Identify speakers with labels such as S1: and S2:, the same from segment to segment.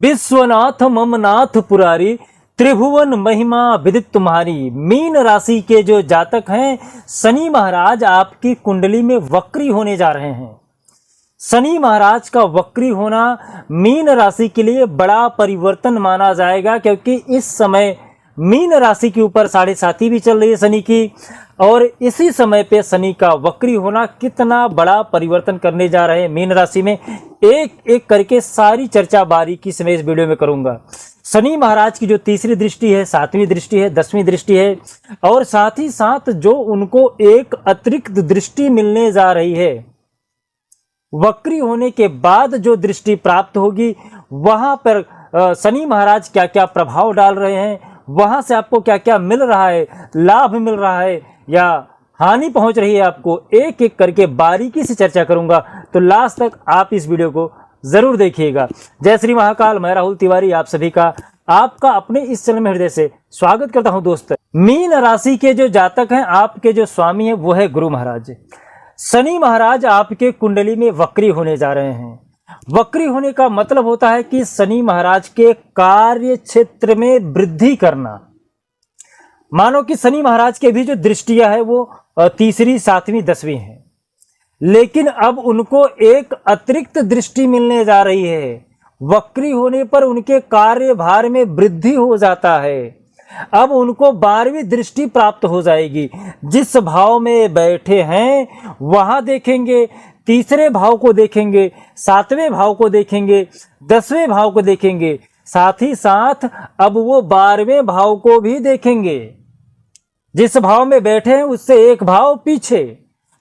S1: विश्वनाथ ममनाथ पुरारी, त्रिभुवन महिमा विदित तुम्हारी। मीन राशि के जो जातक हैं, शनि महाराज आपकी कुंडली में वक्री होने जा रहे हैं। शनि महाराज का वक्री होना मीन राशि के लिए बड़ा परिवर्तन माना जाएगा, क्योंकि इस समय मीन राशि के ऊपर 7.5 भी चल रही है शनि की, और इसी समय पे शनि का वक्री होना कितना बड़ा परिवर्तन करने जा रहे हैं मीन राशि में, एक एक करके सारी चर्चा बारीकी से मैं इस वीडियो में करूंगा। शनि महाराज की जो तीसरी दृष्टि है, 7वीं दृष्टि है, 10वीं दृष्टि है, और साथ ही साथ जो उनको एक अतिरिक्त दृष्टि मिलने जा रही है, वक्री होने के बाद जो दृष्टि प्राप्त होगी, वहां पर शनि महाराज क्या क्या प्रभाव डाल रहे हैं, वहां से आपको क्या क्या मिल रहा है, लाभ मिल रहा है या हानि पहुंच रही है आपको, एक एक करके बारीकी से चर्चा करूंगा। तो लास्ट तक आप इस वीडियो को जरूर देखिएगा। जय श्री महाकाल, मैं राहुल तिवारी आप सभी का आपका अपने इस चैनल में हृदय से स्वागत करता हूं। दोस्त, मीन राशि के जो जातक हैं, आपके जो स्वामी है वो है गुरु महाराज। शनि महाराज आपके कुंडली में वक्री होने जा रहे हैं। वक्री होने का मतलब होता है कि शनि महाराज के कार्य क्षेत्र में वृद्धि करना। मानो कि शनि महाराज के भी जो दृष्टियां है वो तीसरी, 7वीं, 10वीं है, लेकिन अब उनको एक अतिरिक्त दृष्टि मिलने जा रही है। वक्री होने पर उनके कार्यभार में वृद्धि हो जाता है। अब उनको 12वीं दृष्टि प्राप्त हो जाएगी। जिस भाव में बैठे हैं वहां देखेंगे, तीसरे भाव को देखेंगे, 7वें भाव को देखेंगे, 10वें भाव को देखेंगे, साथ ही साथ अब वो 12वें भाव को भी देखेंगे। जिस भाव में बैठे हैं उससे एक भाव पीछे,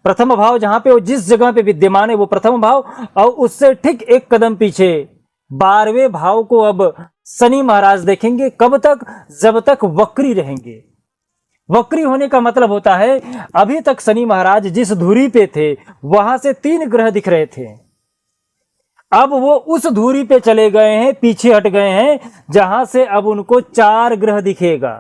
S1: प्रथम भाव जहां पे वो जिस जगह पे विद्यमान है वो प्रथम भाव, और उससे ठीक एक कदम पीछे 12वें भाव को अब शनि महाराज देखेंगे। कब तक? जब तक वक्री रहेंगे। वक्री होने का मतलब होता है अभी तक शनि महाराज जिस धुरी पे थे वहां से 3 ग्रह दिख रहे थे, अब वो उस धुरी पे चले गए हैं, पीछे हट गए हैं, जहां से अब उनको 4 ग्रह दिखेगा।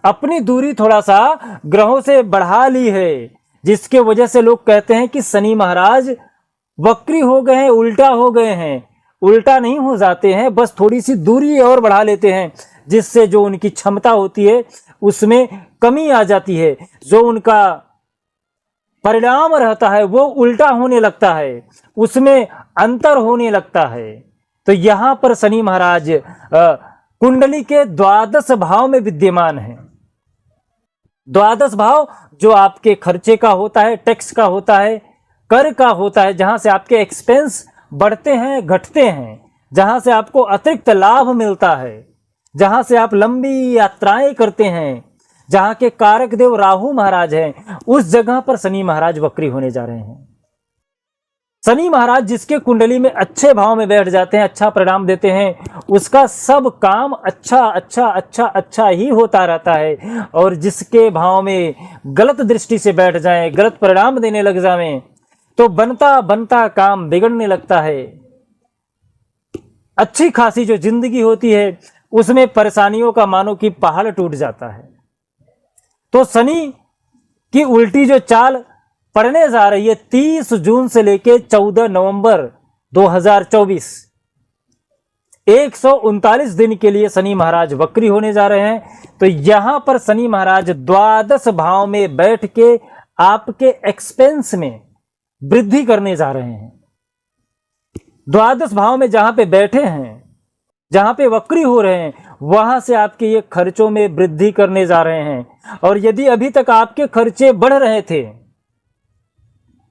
S1: अपनी दूरी थोड़ा सा ग्रहों से बढ़ा ली है, जिसके वजह से लोग कहते हैं कि शनि महाराज वक्री हो गए हैं, उल्टा हो गए हैं। उल्टा नहीं हो जाते हैं, बस थोड़ी सी दूरी और बढ़ा लेते हैं, जिससे जो उनकी क्षमता होती है उसमें कमी आ जाती है। जो उनका परिणाम रहता है वो उल्टा होने लगता है, उसमें अंतर होने लगता है। तो यहां पर शनि महाराज कुंडली के 12 भाव में विद्यमान है। 12 भाव जो आपके खर्चे का होता है, टैक्स का होता है, कर का होता है, जहां से आपके एक्सपेंस बढ़ते हैं, घटते हैं, जहां से आपको अतिरिक्त लाभ मिलता है, जहां से आप लंबी यात्राएं करते हैं, जहां के कारक देव राहु महाराज हैं, उस जगह पर शनि महाराज वक्री होने जा रहे हैं। शनि महाराज जिसके कुंडली में अच्छे भाव में बैठ जाते हैं, अच्छा परिणाम देते हैं, उसका सब काम अच्छा अच्छा अच्छा अच्छा ही होता रहता है। और जिसके भाव में गलत दृष्टि से बैठ जाएं, गलत परिणाम देने लग जाएं, तो बनता बनता काम बिगड़ने लगता है। अच्छी खासी जो जिंदगी होती है उसमें परेशानियों का मानो कि पहाड़ टूट जाता है। तो शनि की उल्टी जो चाल पड़ने जा रही है 30 जून से लेके 14 नवंबर 2024, 139 दिन के लिए शनि महाराज वक्री होने जा रहे हैं। तो यहां पर शनि महाराज 12 भाव में बैठ के आपके एक्सपेंस में वृद्धि करने जा रहे हैं। 12 भाव में जहां पे बैठे हैं, जहां पे वक्री हो रहे हैं, वहां से आपके ये खर्चों में वृद्धि करने जा रहे हैं। और यदि अभी तक आपके खर्चे बढ़ रहे थे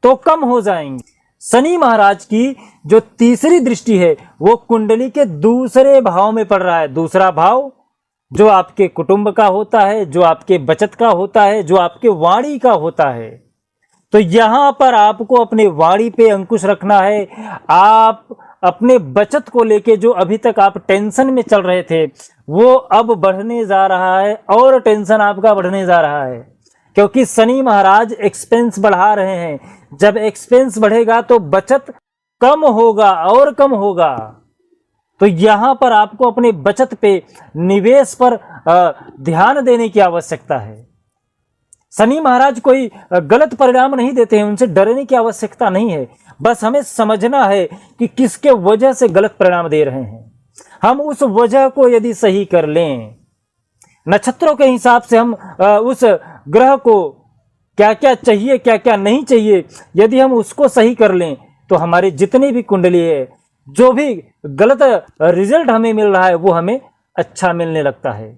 S1: तो कम हो जाएंगे। शनि महाराज की जो तीसरी दृष्टि है वो कुंडली के दूसरे भाव में पड़ रहा है। दूसरा भाव जो आपके कुटुंब का होता है, जो आपके बचत का होता है, जो आपके वाणी का होता है। तो यहां पर आपको अपने वाणी पे अंकुश रखना है। आप अपने बचत को लेके जो अभी तक आप टेंशन में चल रहे थे वो अब बढ़ने जा रहा है, और टेंशन आपका बढ़ने जा रहा है, क्योंकि शनि महाराज एक्सपेंस बढ़ा रहे हैं। जब एक्सपेंस बढ़ेगा तो बचत कम होगा और कम होगा। तो यहां पर आपको अपने बचत पे, निवेश पर ध्यान देने की आवश्यकता है। शनि महाराज कोई गलत परिणाम नहीं देते हैं, उनसे डरने की आवश्यकता नहीं है। बस हमें समझना है कि किसके वजह से गलत परिणाम दे रहे हैं। हम उस वजह को यदि सही कर लें, नक्षत्रों के हिसाब से हम उस ग्रह को क्या क्या चाहिए क्या क्या नहीं चाहिए, यदि हम उसको सही कर लें तो हमारी जितनी भी कुंडली है, जो भी गलत रिजल्ट हमें मिल रहा है वो हमें अच्छा मिलने लगता है।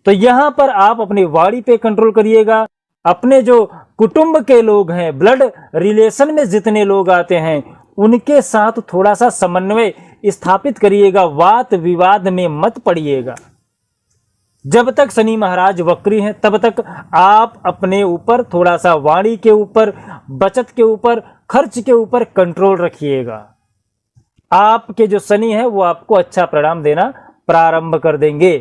S1: तो यहाँ पर आप अपनी वाणी पे कंट्रोल करिएगा। अपने जो कुटुंब के लोग हैं, ब्लड रिलेशन में जितने लोग आते हैं, उनके साथ थोड़ा सा समन्वय स्थापित करिएगा। वाद विवाद में मत पड़िएगा। जब तक शनि महाराज वक्री हैं तब तक आप अपने ऊपर थोड़ा सा वाणी के ऊपर, बचत के ऊपर, खर्च के ऊपर कंट्रोल रखिएगा। आपके जो शनि है वो आपको अच्छा परिणाम देना प्रारंभ कर देंगे।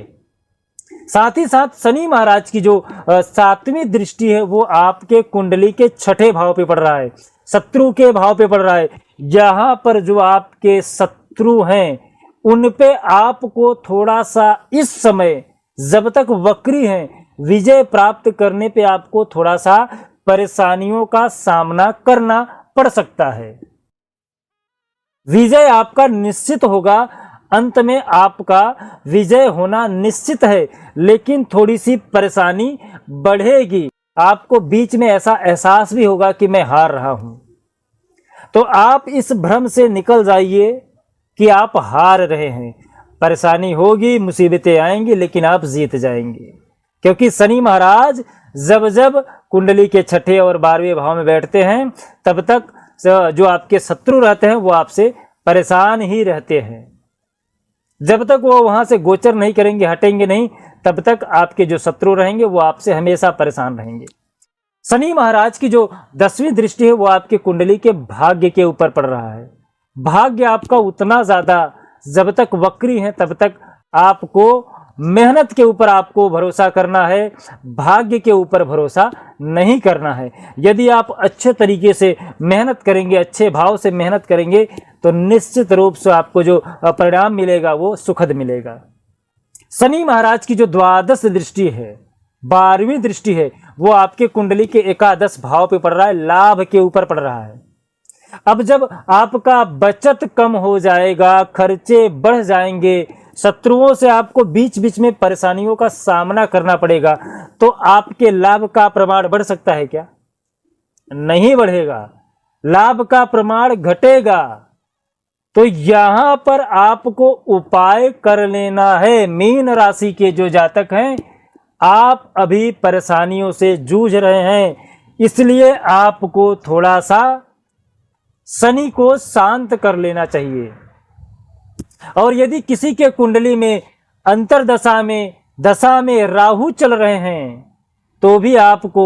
S1: साथ ही साथ शनि महाराज की जो 7वीं दृष्टि है वो आपके कुंडली के 6ठे भाव पे पड़ रहा है, शत्रु के भाव पे पड़ रहा है। यहाँ पर जो आपके शत्रु हैं उन पे आपको थोड़ा सा इस समय, जब तक वक्री हैं, विजय प्राप्त करने पे आपको थोड़ा सा परेशानियों का सामना करना पड़ सकता है। विजय आपका निश्चित होगा, अंत में आपका विजय होना निश्चित है, लेकिन थोड़ी सी परेशानी बढ़ेगी। आपको बीच में ऐसा एहसास भी होगा कि मैं हार रहा हूं। तो आप इस भ्रम से निकल जाइए कि आप हार रहे हैं। परेशानी होगी, मुसीबतें आएंगी, लेकिन आप जीत जाएंगे, क्योंकि शनि महाराज जब जब कुंडली के 6ठे और 12वें भाव में बैठते हैं तब तक जो आपके शत्रु रहते हैं वो आपसे परेशान ही रहते हैं। जब तक वो वहां से गोचर नहीं करेंगे, हटेंगे नहीं, तब तक आपके जो शत्रु रहेंगे वो आपसे हमेशा परेशान रहेंगे। शनि महाराज की जो 10वीं दृष्टि है वो आपके कुंडली के भाग्य के ऊपर पड़ रहा है। भाग्य आपका उतना ज्यादा, जब तक वक्री है तब तक आपको मेहनत के ऊपर आपको भरोसा करना है, भाग्य के ऊपर भरोसा नहीं करना है। यदि आप अच्छे तरीके से मेहनत करेंगे, अच्छे भाव से मेहनत करेंगे, तो निश्चित रूप से आपको जो परिणाम मिलेगा वो सुखद मिलेगा। शनि महाराज की जो 12वीं दृष्टि है, 12वीं दृष्टि है, वो आपके कुंडली के 11 भाव पे पड़ रहा है, लाभ के ऊपर पड़ रहा है। अब जब आपका बचत कम हो जाएगा, खर्चे बढ़ जाएंगे, शत्रुओं से आपको बीच बीच में परेशानियों का सामना करना पड़ेगा, तो आपके लाभ का प्रमाण बढ़ सकता है क्या? नहीं बढ़ेगा, लाभ का प्रमाण घटेगा। तो यहां पर आपको उपाय कर लेना है। मीन राशि के जो जातक हैं, आप अभी परेशानियों से जूझ रहे हैं, इसलिए आपको थोड़ा सा शनि को शांत कर लेना चाहिए। और यदि किसी के कुंडली में अंतरदशा में, दशा में राहु चल रहे हैं, तो भी आपको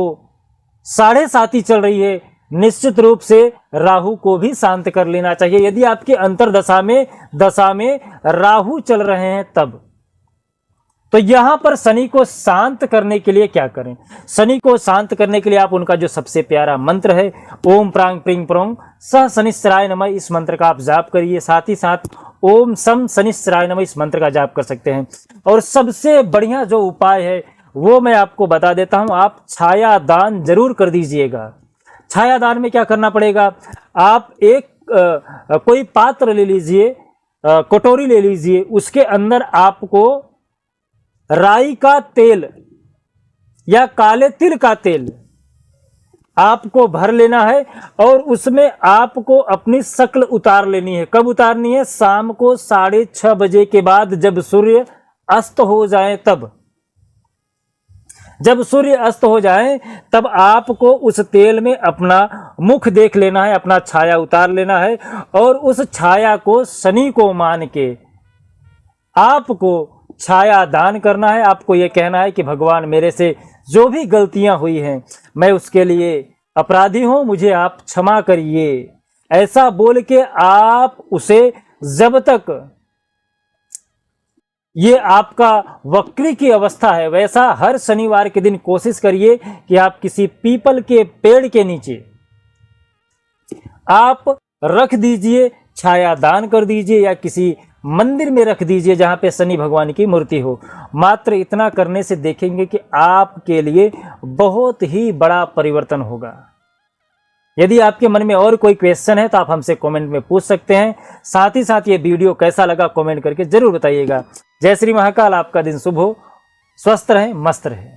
S1: 7.5 चल रही है, निश्चित रूप से राहु को भी शांत कर लेना चाहिए। यदि आपके अंतरदशा में, दशा में राहु चल रहे हैं तब। तो यहां पर शनि को शांत करने के लिए क्या करें? शनि को शांत करने के लिए आप उनका जो सबसे प्यारा मंत्र है, ओम प्रांग प्रिंग प्रोंग सह शनिश्चराय नमः, इस मंत्र का आप जाप करिए। साथ ही साथ ओम सम शनिश्चराय नमः, इस मंत्र का जाप कर सकते हैं। और सबसे बढ़िया जो उपाय है वो मैं आपको बता देता हूं, आप छाया दान जरूर कर दीजिएगा। छाया दान में क्या करना पड़ेगा? आप एक कोई पात्र ले लीजिए, कटोरी ले लीजिए, उसके अंदर आपको राई का तेल या काले तिल का तेल आपको भर लेना है, और उसमें आपको अपनी शक्ल उतार लेनी है। कब उतारनी है? शाम को 6:30 बजे के बाद, जब सूर्य अस्त हो जाए तब। जब सूर्य अस्त हो जाए तब आपको उस तेल में अपना मुख देख लेना है, अपना छाया उतार लेना है, और उस छाया को शनि को मान के आपको छाया दान करना है। आपको यह कहना है कि भगवान, मेरे से जो भी गलतियां हुई हैं, मैं उसके लिए अपराधी हूं, मुझे आप क्षमा करिए। ऐसा बोल के आप उसे, जब तक ये आपका वक्री की अवस्था है, वैसा हर शनिवार के दिन कोशिश करिए कि आप किसी पीपल के पेड़ के नीचे आप रख दीजिए, छाया दान कर दीजिए, या किसी मंदिर में रख दीजिए जहां पे शनि भगवान की मूर्ति हो। मात्र इतना करने से देखेंगे कि आपके लिए बहुत ही बड़ा परिवर्तन होगा। यदि आपके मन में और कोई क्वेश्चन है तो आप हमसे कमेंट में पूछ सकते हैं। साथ ही साथ ये वीडियो कैसा लगा कमेंट करके जरूर बताइएगा। जय श्री महाकाल। आपका दिन शुभ हो, स्वस्थ रहें, मस्त रहें।